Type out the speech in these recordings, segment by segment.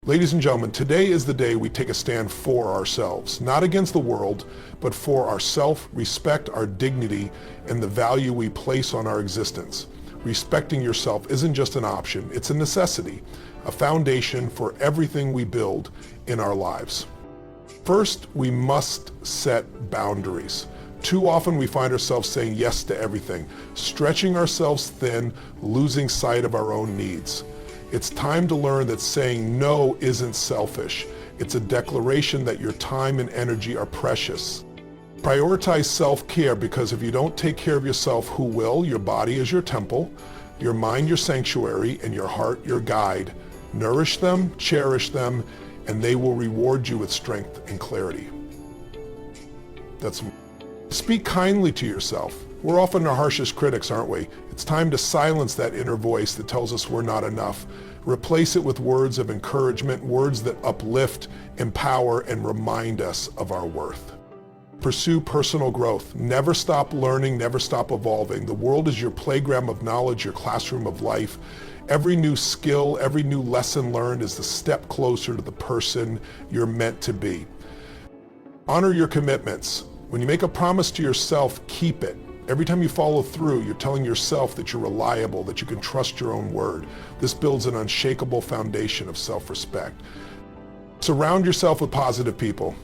Ladies and gentlemen, today is the day we take a stand for ourselves, not against the world, but for our self-respect, our dignity, and the value we place on our existence. Respecting yourself isn't just an option, it's a necessity, a foundation for everything we build in our lives. First, we must set boundaries. Too often we find ourselves saying yes to everything, stretching ourselves thin, losing sight of our own needs. It's time to learn that saying no isn't selfish. It's a declaration that your time and energy are precious. Prioritize self-care, because if you don't take care of yourself, who will? Your body is your temple, your mind your sanctuary, and your heart your guide. Nourish them, cherish them, and they will reward you with strength and clarity. Speak kindly to yourself. We're often our harshest critics, aren't we? It's time to silence that inner voice that tells us we're not enough. Replace it with words of encouragement, words that uplift, empower, and remind us of our worth. Pursue personal growth. Never stop learning, never stop evolving. The world is your playground of knowledge, your classroom of life. Every new skill, every new lesson learned is the step closer to the person you're meant to be. Honor your commitments. When you make a promise to yourself, keep it. Every time you follow through, you're telling yourself that you're reliable, that you can trust your own word. This builds an unshakable foundation of self-respect. Surround yourself with positive people.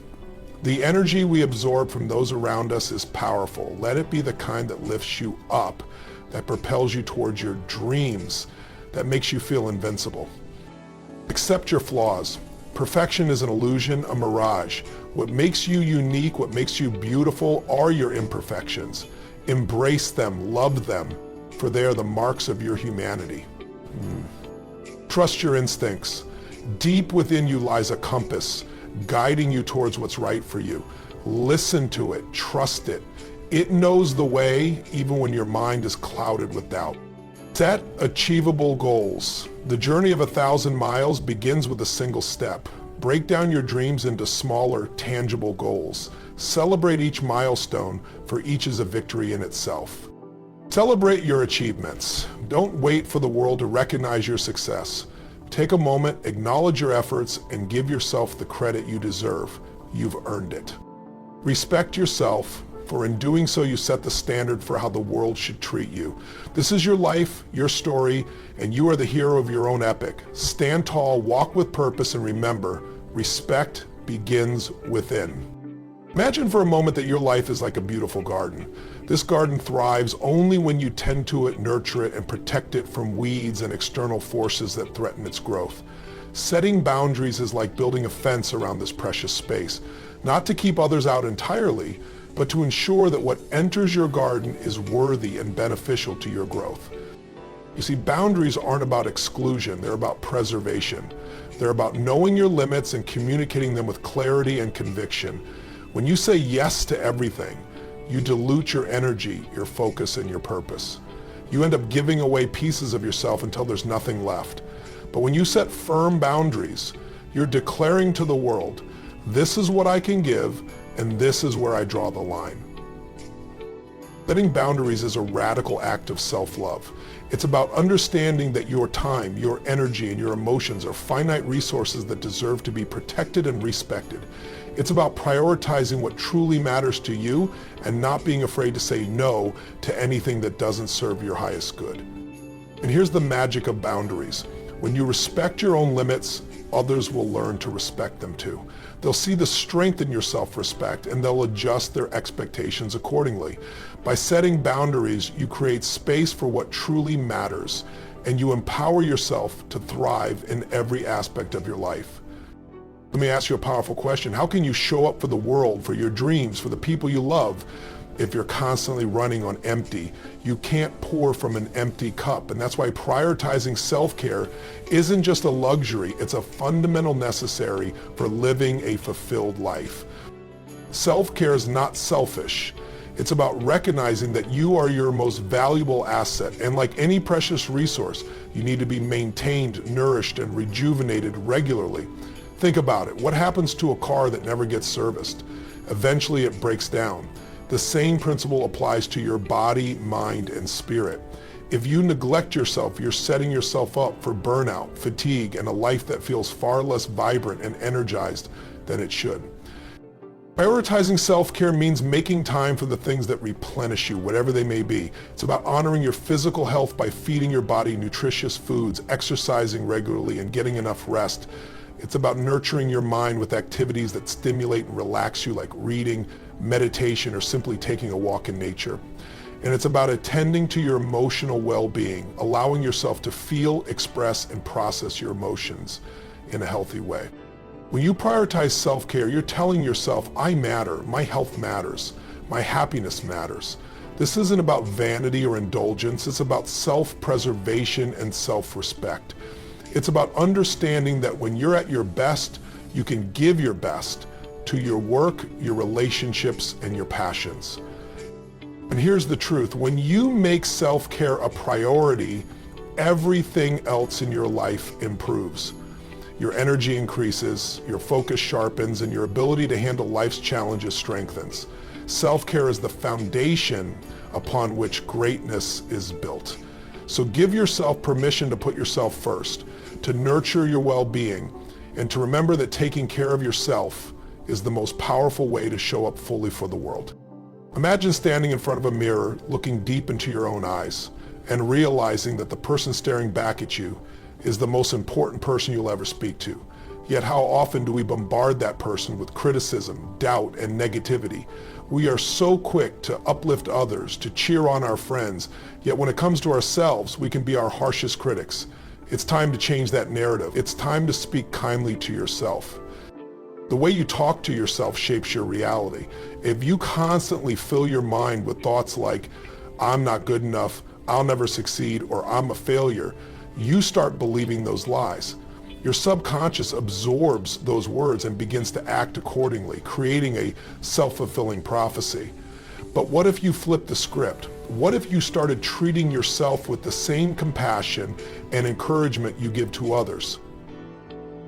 The energy we absorb from those around us is powerful. Let it be the kind that lifts you up, that propels you towards your dreams, that makes you feel invincible. Accept your flaws. Perfection is an illusion, a mirage. What makes you unique, what makes you beautiful are your imperfections. Embrace them, love them, for they are the marks of your humanity. Trust your instincts. Deep within you lies a compass, guiding you towards what's right for you. Listen to it, trust it. It knows the way, even when your mind is clouded with doubt. Set achievable goals. The journey of 1,000 miles begins with a single step. Break down your dreams into smaller, tangible goals. Celebrate each milestone, for each is a victory in itself. Celebrate your achievements. Don't wait for the world to recognize your success. Take a moment, acknowledge your efforts, and give yourself the credit you deserve. You've earned it. Respect yourself, for in doing so you set the standard for how the world should treat you. This is your life, your story, and you are the hero of your own epic. Stand tall, walk with purpose, and remember, respect begins within. Imagine for a moment that your life is like a beautiful garden. This garden thrives only when you tend to it, nurture it, and protect it from weeds and external forces that threaten its growth. Setting boundaries is like building a fence around this precious space, not to keep others out entirely, but to ensure that what enters your garden is worthy and beneficial to your growth. You see, boundaries aren't about exclusion, they're about preservation. They're about knowing your limits and communicating them with clarity and conviction. When you say yes to everything, you dilute your energy, your focus, and your purpose. You end up giving away pieces of yourself until there's nothing left. But when you set firm boundaries, you're declaring to the world, this is what I can give, and this is where I draw the line. Setting boundaries is a radical act of self-love. It's about understanding that your time, your energy, and your emotions are finite resources that deserve to be protected and respected. It's about prioritizing what truly matters to you and not being afraid to say no to anything that doesn't serve your highest good. And here's the magic of boundaries. When you respect your own limits, others will learn to respect them too. They'll see the strength in your self-respect, and they'll adjust their expectations accordingly. By setting boundaries, you create space for what truly matters, and you empower yourself to thrive in every aspect of your life. Let me ask you a powerful question. How can you show up for the world, for your dreams, for the people you love, if you're constantly running on empty? You can't pour from an empty cup, and that's why prioritizing self-care isn't just a luxury, it's a fundamental necessary for living a fulfilled life. Self-care is not selfish. It's about recognizing that you are your most valuable asset, and like any precious resource, you need to be maintained, nourished, and rejuvenated regularly. Think about it. What happens to a car that never gets serviced? Eventually it breaks down. The same principle applies to your body, mind, and spirit. If you neglect yourself, you're setting yourself up for burnout, fatigue, and a life that feels far less vibrant and energized than it should. Prioritizing self-care means making time for the things that replenish you, whatever they may be. It's about honoring your physical health by feeding your body nutritious foods, exercising regularly, and getting enough rest. It's about nurturing your mind with activities that stimulate and relax you, like reading, meditation, or simply taking a walk in nature. And it's about attending to your emotional well-being, allowing yourself to feel, express, and process your emotions in a healthy way. When you prioritize self-care, you're telling yourself, I matter, my health matters, my happiness matters. This isn't about vanity or indulgence, it's about self-preservation and self-respect. It's about understanding that when you're at your best, you can give your best to your work, your relationships, and your passions. And here's the truth, when you make self-care a priority, everything else in your life improves. Your energy increases, your focus sharpens, and your ability to handle life's challenges strengthens. Self-care is the foundation upon which greatness is built. So give yourself permission to put yourself first, to nurture your well-being, and to remember that taking care of yourself is the most powerful way to show up fully for the world. Imagine standing in front of a mirror, looking deep into your own eyes, and realizing that the person staring back at you is the most important person you'll ever speak to. Yet how often do we bombard that person with criticism, doubt, and negativity? We are so quick to uplift others, to cheer on our friends, yet when it comes to ourselves, we can be our harshest critics. It's time to change that narrative. It's time to speak kindly to yourself. The way you talk to yourself shapes your reality. If you constantly fill your mind with thoughts like, I'm not good enough, I'll never succeed, or I'm a failure, you start believing those lies. Your subconscious absorbs those words and begins to act accordingly, creating a self-fulfilling prophecy. But what if you flip the script? What if you started treating yourself with the same compassion and encouragement you give to others?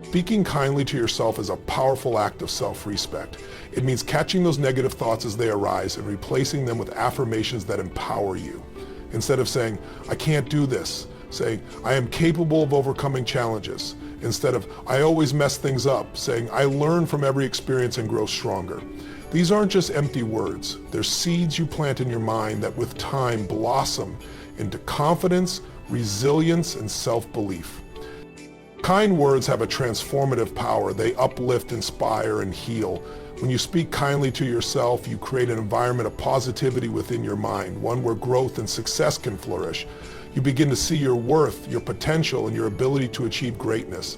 Speaking kindly to yourself is a powerful act of self-respect. It means catching those negative thoughts as they arise and replacing them with affirmations that empower you. Instead of saying, I can't do this, saying, I am capable of overcoming challenges. Instead of, I always mess things up, saying, I learn from every experience and grow stronger. These aren't just empty words. They're seeds you plant in your mind that with time blossom into confidence, resilience, and self-belief. Kind words have a transformative power. They uplift, inspire, and heal. When you speak kindly to yourself, you create an environment of positivity within your mind, one where growth and success can flourish. You begin to see your worth, your potential, and your ability to achieve greatness.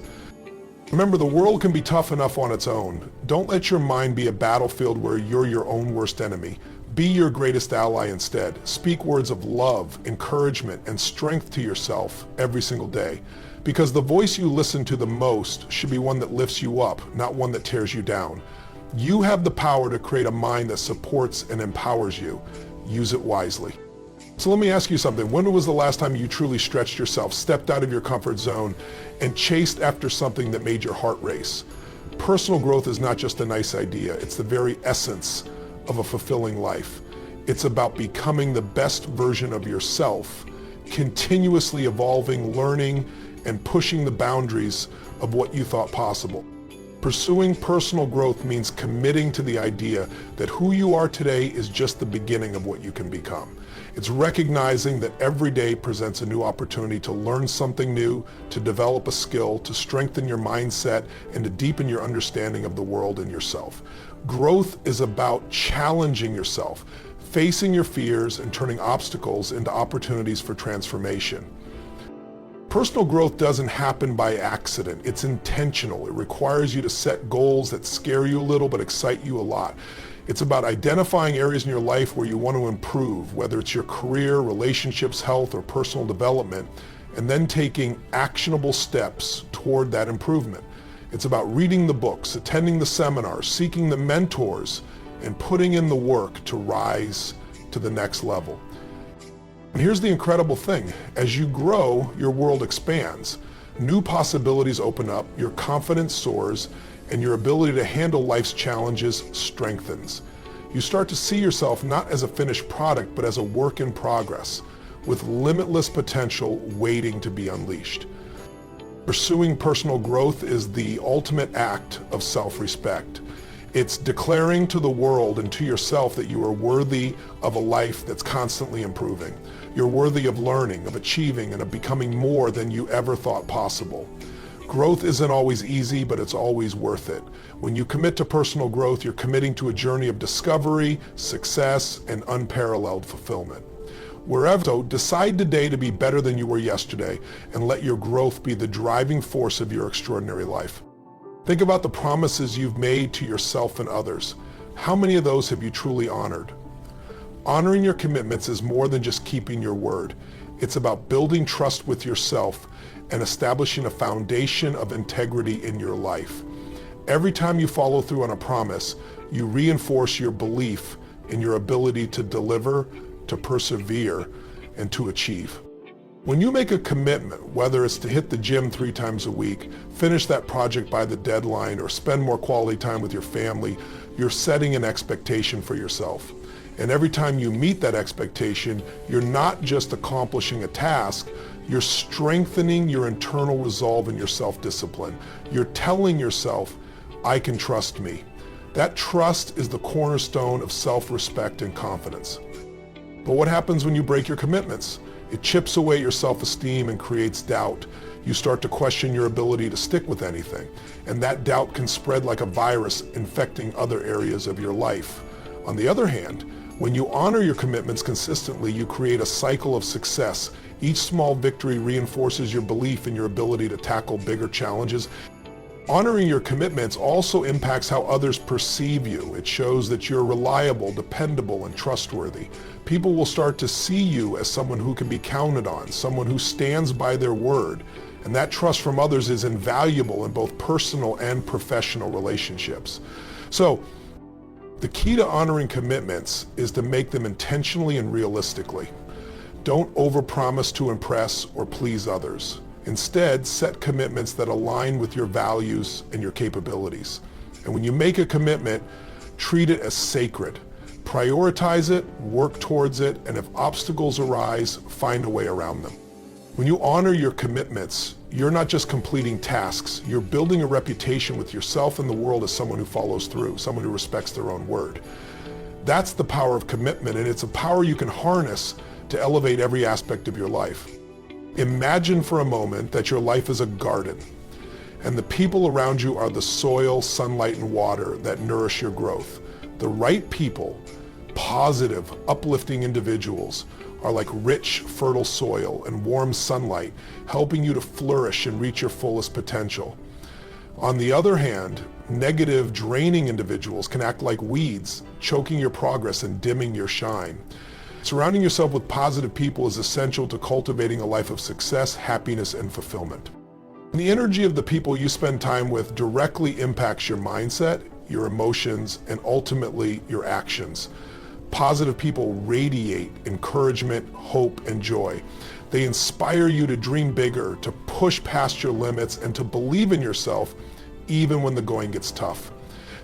Remember, the world can be tough enough on its own. Don't let your mind be a battlefield where you're your own worst enemy. Be your greatest ally instead. Speak words of love, encouragement, and strength to yourself every single day. Because the voice you listen to the most should be one that lifts you up, not one that tears you down. You have the power to create a mind that supports and empowers you. Use it wisely. So let me ask you something. When was the last time you truly stretched yourself, stepped out of your comfort zone, and chased after something that made your heart race? Personal growth is not just a nice idea. It's the very essence of a fulfilling life. It's about becoming the best version of yourself, continuously evolving, learning, and pushing the boundaries of what you thought possible. Pursuing personal growth means committing to the idea that who you are today is just the beginning of what you can become. It's recognizing that every day presents a new opportunity to learn something new, to develop a skill, to strengthen your mindset, and to deepen your understanding of the world and yourself. Growth is about challenging yourself, facing your fears, and turning obstacles into opportunities for transformation. Personal growth doesn't happen by accident. It's intentional. It requires you to set goals that scare you a little but excite you a lot. It's about identifying areas in your life where you want to improve, whether it's your career, relationships, health, or personal development, and then taking actionable steps toward that improvement. It's about reading the books, attending the seminars, seeking the mentors, and putting in the work to rise to the next level. And here's the incredible thing. As you grow, your world expands. New possibilities open up, your confidence soars, and your ability to handle life's challenges strengthens. You start to see yourself not as a finished product, but as a work in progress, with limitless potential waiting to be unleashed. Pursuing personal growth is the ultimate act of self-respect. It's declaring to the world and to yourself that you are worthy of a life that's constantly improving. You're worthy of learning, of achieving, and of becoming more than you ever thought possible. Growth isn't always easy, but it's always worth it. When you commit to personal growth, you're committing to a journey of discovery, success, and unparalleled fulfillment. Wherever, so decide today to be better than you were yesterday and let your growth be the driving force of your extraordinary life. Think about the promises you've made to yourself and others. How many of those have you truly honored? Honoring your commitments is more than just keeping your word. It's about building trust with yourself and establishing a foundation of integrity in your life. Every time you follow through on a promise, you reinforce your belief in your ability to deliver, to persevere, and to achieve. When you make a commitment, whether it's to hit the gym 3 times a week, finish that project by the deadline, or spend more quality time with your family, you're setting an expectation for yourself. And every time you meet that expectation, you're not just accomplishing a task, you're strengthening your internal resolve and your self-discipline. You're telling yourself, I can trust me. That trust is the cornerstone of self-respect and confidence. But what happens when you break your commitments? It chips away your self-esteem and creates doubt. You start to question your ability to stick with anything. And that doubt can spread like a virus, infecting other areas of your life. On the other hand, when you honor your commitments consistently, you create a cycle of success. Each small victory reinforces your belief in your ability to tackle bigger challenges. Honoring your commitments also impacts how others perceive you. It shows that you're reliable, dependable, and trustworthy. People will start to see you as someone who can be counted on, someone who stands by their word. And that trust from others is invaluable in both personal and professional relationships. So, the key to honoring commitments is to make them intentionally and realistically. Don't overpromise to impress or please others. Instead, set commitments that align with your values and your capabilities. And when you make a commitment, treat it as sacred. Prioritize it, work towards it, and if obstacles arise, find a way around them. When you honor your commitments, you're not just completing tasks, you're building a reputation with yourself and the world as someone who follows through, someone who respects their own word. That's the power of commitment, and it's a power you can harness to elevate every aspect of your life. Imagine for a moment that your life is a garden, and the people around you are the soil, sunlight, and water that nourish your growth. The right people, positive, uplifting individuals, are like rich, fertile soil and warm sunlight, helping you to flourish and reach your fullest potential. On the other hand, negative, draining individuals can act like weeds, choking your progress and dimming your shine. Surrounding yourself with positive people is essential to cultivating a life of success, happiness, and fulfillment. And the energy of the people you spend time with directly impacts your mindset, your emotions, and ultimately your actions. Positive people radiate encouragement, hope, and joy. They inspire you to dream bigger, to push past your limits, and to believe in yourself even when the going gets tough.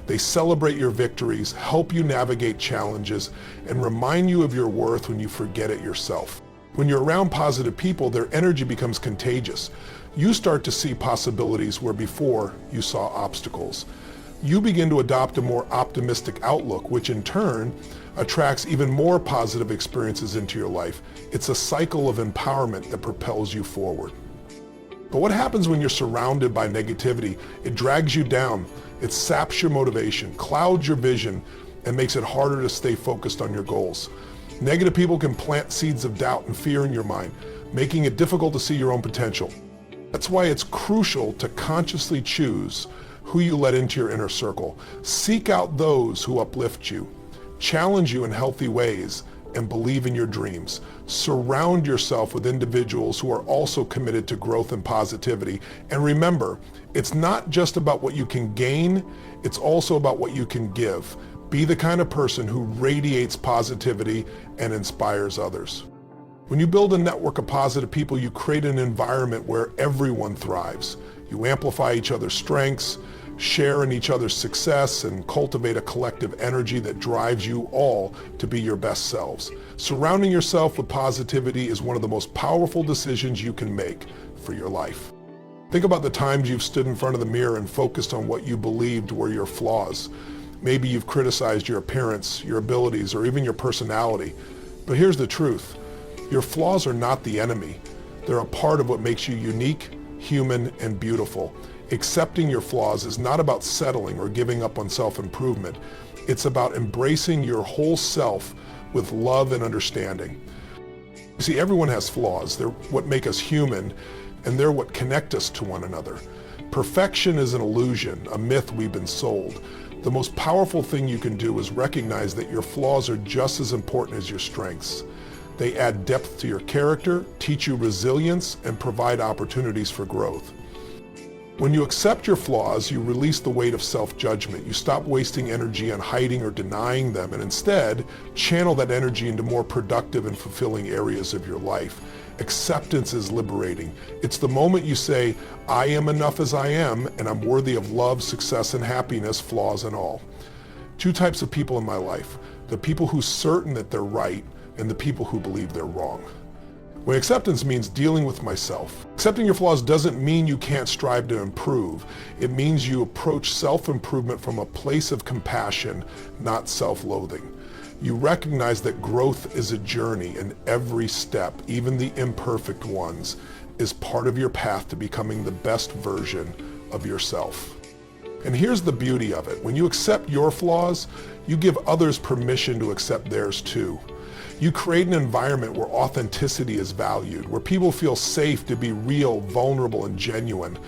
They celebrate your victories, help you navigate challenges, and remind you of your worth when you forget it yourself. When you're around positive people, their energy becomes contagious. You start to see possibilities where before you saw obstacles. You begin to adopt a more optimistic outlook, which in turn attracts even more positive experiences into your life. It's a cycle of empowerment that propels you forward. But what happens when you're surrounded by negativity? It drags you down. It saps your motivation, clouds your vision, and makes it harder to stay focused on your goals. Negative people can plant seeds of doubt and fear in your mind, making it difficult to see your own potential. That's why it's crucial to consciously choose who you let into your inner circle. Seek out those who uplift you, challenge you in healthy ways, and believe in your dreams. Surround yourself with individuals who are also committed to growth and positivity. And remember, it's not just about what you can gain, it's also about what you can give. Be the kind of person who radiates positivity and inspires others. When you build a network of positive people, you create an environment where everyone thrives. You amplify each other's strengths, share in each other's success, and cultivate a collective energy that drives you all to be your best selves. Surrounding yourself with positivity is one of the most powerful decisions you can make for your life. Think about the times you've stood in front of the mirror and focused on what you believed were your flaws. Maybe you've criticized your appearance, your abilities, or even your personality. But here's the truth. Your flaws are not the enemy. They're a part of what makes you unique, human, and beautiful. Accepting your flaws is not about settling or giving up on self-improvement. It's about embracing your whole self with love and understanding. You see, everyone has flaws. They're what make us human, and they're what connect us to one another. Perfection is an illusion, a myth we've been sold. The most powerful thing you can do is recognize that your flaws are just as important as your strengths. They add depth to your character, teach you resilience, and provide opportunities for growth. When you accept your flaws, you release the weight of self-judgment. You stop wasting energy on hiding or denying them, and instead channel that energy into more productive and fulfilling areas of your life. Acceptance is liberating. It's the moment you say, I am enough as I am, and I'm worthy of love, success, and happiness, flaws and all. Two types of people in my life: the people who are certain that they're right, and the people who believe they're wrong. When acceptance means dealing with myself. Accepting your flaws doesn't mean you can't strive to improve. It means you approach self-improvement from a place of compassion, not self-loathing. You recognize that growth is a journey, and every step, even the imperfect ones, is part of your path to becoming the best version of yourself. And here's the beauty of it. When you accept your flaws, you give others permission to accept theirs too. You create an environment where authenticity is valued, where people feel safe to be real, vulnerable, and genuine.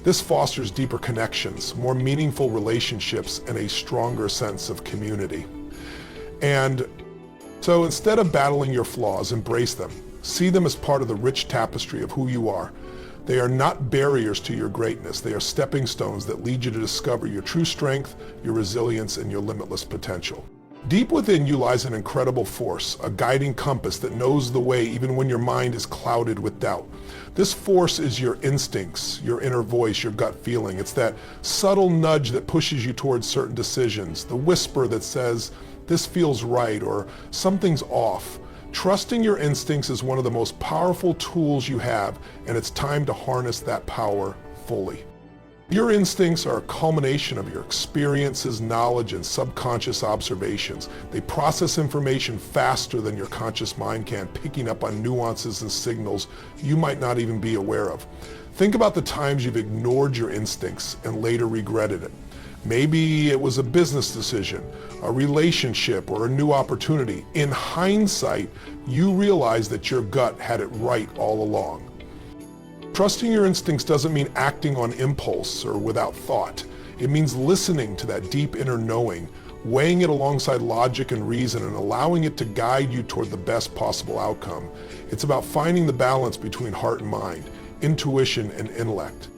This fosters deeper connections, more meaningful relationships, and a stronger sense of community. And so instead of battling your flaws, embrace them. See them as part of the rich tapestry of who you are. They are not barriers to your greatness. They are stepping stones that lead you to discover your true strength, your resilience, and your limitless potential. Deep within you lies an incredible force, a guiding compass that knows the way even when your mind is clouded with doubt. This force is your instincts, your inner voice, your gut feeling. It's that subtle nudge that pushes you towards certain decisions, the whisper that says, this feels right, or something's off. Trusting your instincts is one of the most powerful tools you have, and it's time to harness that power fully. Your instincts are a culmination of your experiences, knowledge, and subconscious observations. They process information faster than your conscious mind can, picking up on nuances and signals you might not even be aware of. Think about the times you've ignored your instincts and later regretted it. Maybe it was a business decision, a relationship, or a new opportunity. In hindsight, you realize that your gut had it right all along. Trusting your instincts doesn't mean acting on impulse or without thought. It means listening to that deep inner knowing, weighing it alongside logic and reason, and allowing it to guide you toward the best possible outcome. It's about finding the balance between heart and mind, intuition and intellect.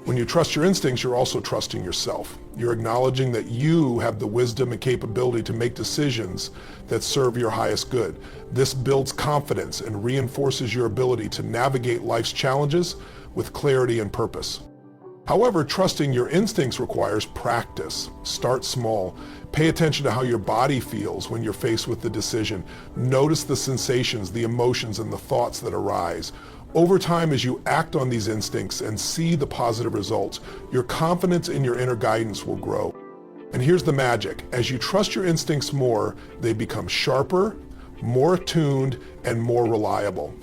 When you trust your instincts, you're also trusting yourself. You're acknowledging that you have the wisdom and capability to make decisions that serve your highest good. This builds confidence and reinforces your ability to navigate life's challenges with clarity and purpose. However, trusting your instincts requires practice. Start small. Pay attention to how your body feels when you're faced with the decision. Notice the sensations, the emotions, and the thoughts that arise. Over time, as you act on these instincts and see the positive results, your confidence in your inner guidance will grow. And here's the magic. As you trust your instincts more, they become sharper, more attuned, and more reliable.